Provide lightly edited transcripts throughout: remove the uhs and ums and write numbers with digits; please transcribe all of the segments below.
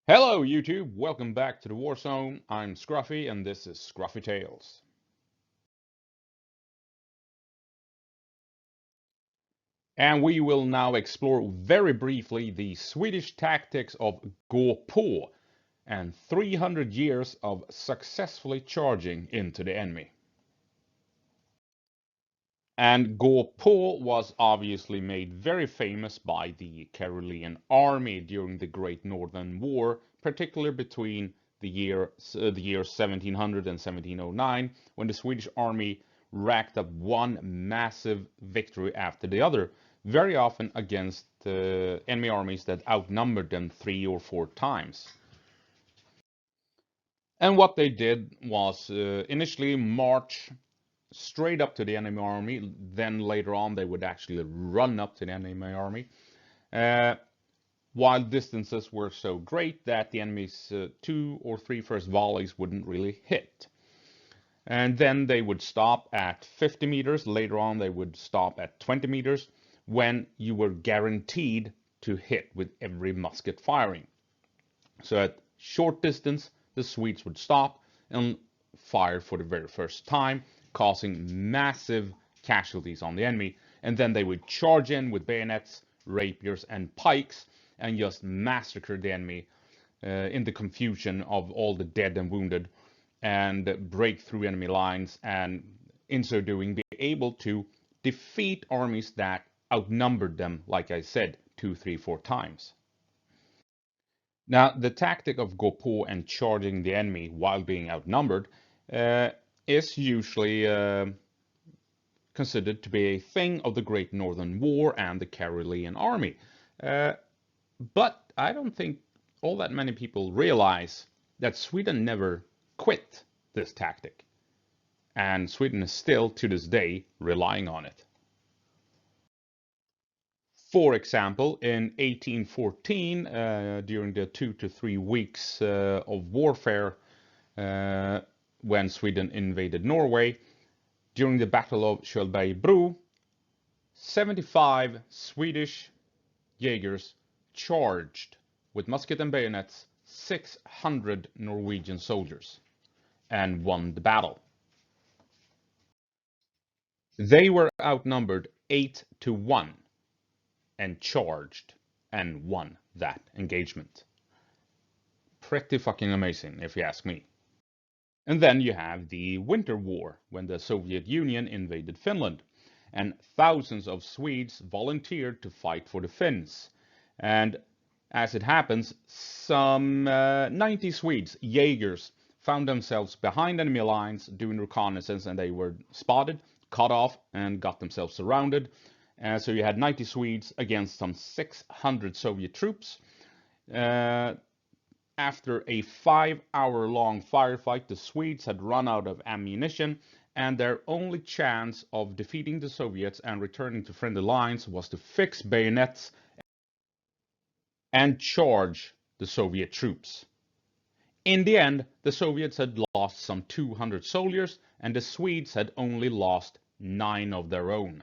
Hello YouTube, welcome back to the War Zone. I'm Scruffy and this is Scruffy Tales. And we will now explore very briefly the Swedish tactics of gå på and 300 years of successfully charging into the enemy. And gå på was obviously made very famous by the Carolean Army during the Great Northern War, particularly between the year 1700 and 1709, when the Swedish army racked up one massive victory after the other, very often against enemy armies that outnumbered them 3 or 4 times. And what they did was initially march straight up to the enemy army. Then later on, they would actually run up to the enemy army. While distances were so great that the enemy's 2 or 3 first volleys wouldn't really hit. And then they would stop at 50 meters. Later on, they would stop at 20 meters when you were guaranteed to hit with every musket firing. So at short distance, the Swedes would stop and fire for the very first time, causing massive casualties on the enemy. And then they would charge in with bayonets, rapiers, and pikes and just massacre the enemy in the confusion of all the dead and wounded, and break through enemy lines, and in so doing be able to defeat armies that outnumbered them, like I said, 2, 3, 4 times. Now, the tactic of gå på and charging the enemy while being outnumbered is usually considered to be a thing of the Great Northern War and the Carolean Army. But I don't think all that many people realize that Sweden never quit this tactic. And Sweden is still, to this day, relying on it. For example, in 1814, during the 2 to 3 weeks of warfare when Sweden invaded Norway, during the Battle of Kölbergbro, 75 Swedish Jaegers charged with musket and bayonets 600 Norwegian soldiers and won the battle. They were outnumbered 8 to 1 and charged and won that engagement. Pretty fucking amazing, if you ask me. And then you have the Winter War, when the Soviet Union invaded Finland, and thousands of Swedes volunteered to fight for the Finns. And as it happens, some 90 Swedes, Jaegers, found themselves behind enemy lines doing reconnaissance, and they were spotted, cut off, and got themselves surrounded. So you had 90 Swedes against some 600 Soviet troops. After a 5-hour-long firefight, the Swedes had run out of ammunition, and their only chance of defeating the Soviets and returning to friendly lines was to fix bayonets and charge the Soviet troops. In the end, the Soviets had lost some 200 soldiers, and the Swedes had only lost 9 of their own.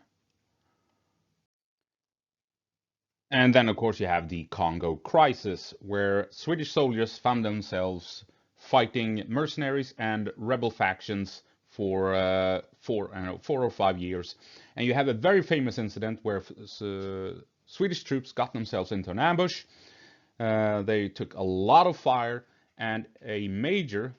And then, of course, you have the Congo crisis, where Swedish soldiers found themselves fighting mercenaries and rebel factions for 4 or 5 years. And you have a very famous incident where Swedish troops got themselves into an ambush. They took a lot of fire, and a major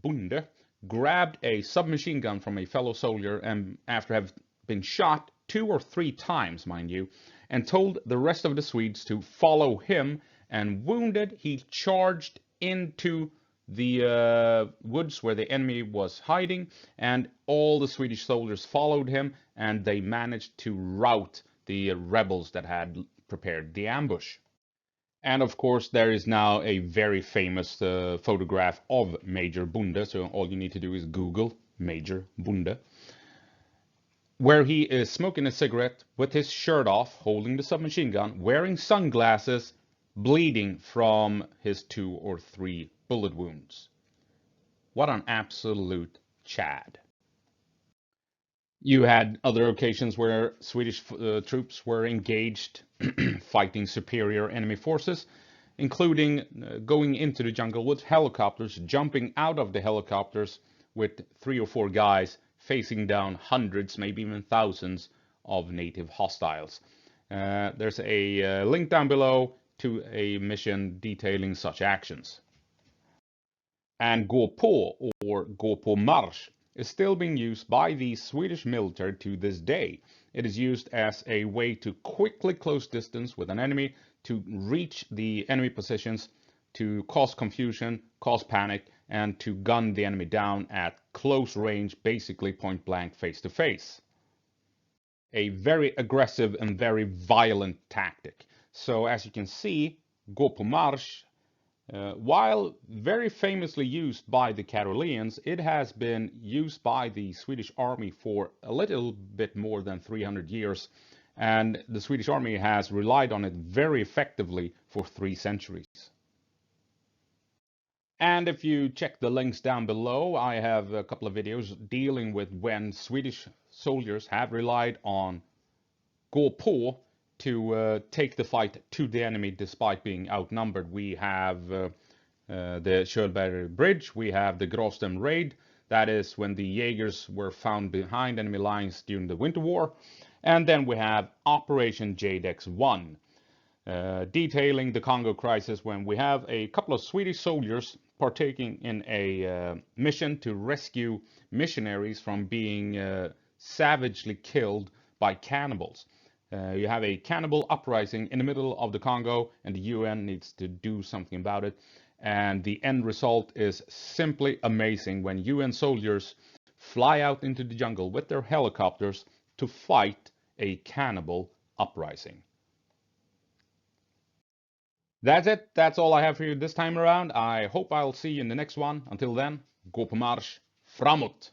bonde grabbed a submachine gun from a fellow soldier, and after having been shot 2 or 3 times, mind you, and told the rest of the Swedes to follow him, and wounded, he charged into the woods where the enemy was hiding, and all the Swedish soldiers followed him, and they managed to rout the rebels that had prepared the ambush. And of course, there is now a very famous photograph of Major Bonde, so all you need to do is Google Major Bonde, where he is smoking a cigarette with his shirt off, holding the submachine gun, wearing sunglasses, bleeding from his 2 or 3 bullet wounds. What an absolute Chad. You had other occasions where Swedish troops were engaged fighting superior enemy forces. including going into the jungle with helicopters, jumping out of the helicopters with 3 or 4 guys facing down hundreds, maybe even thousands of native hostiles. There's a link down below to a mission detailing such actions. And gå på, or gå på marsch, is still being used by the Swedish military to this day. It is used as a way to quickly close distance with an enemy, to reach the enemy positions, to cause confusion, cause panic, and to gun the enemy down at close range, basically point blank, face to face. A very aggressive and very violent tactic. So as you can see, gå på marsch, while very famously used by the Caroleans, it has been used by the Swedish Army for a little bit more than 300 years, and the Swedish Army has relied on it very effectively for 3 centuries. And if you check the links down below, I have a couple of videos dealing with when Swedish soldiers have relied on gå på to take the fight to the enemy despite being outnumbered. We have the Kölberg Bridge, we have the Grostem Raid, that is when the Jaegers were found behind enemy lines during the Winter War, and then we have Operation Jadex 1, detailing the Congo crisis when we have a couple of Swedish soldiers partaking in a mission to rescue missionaries from being savagely killed by cannibals. You have a cannibal uprising in the middle of the Congo, and the UN needs to do something about it. And the end result is simply amazing when UN soldiers fly out into the jungle with their helicopters to fight a cannibal uprising. That's it. That's all I have for you this time around. I hope I'll see you in the next one. Until then, gå på marsch, framåt!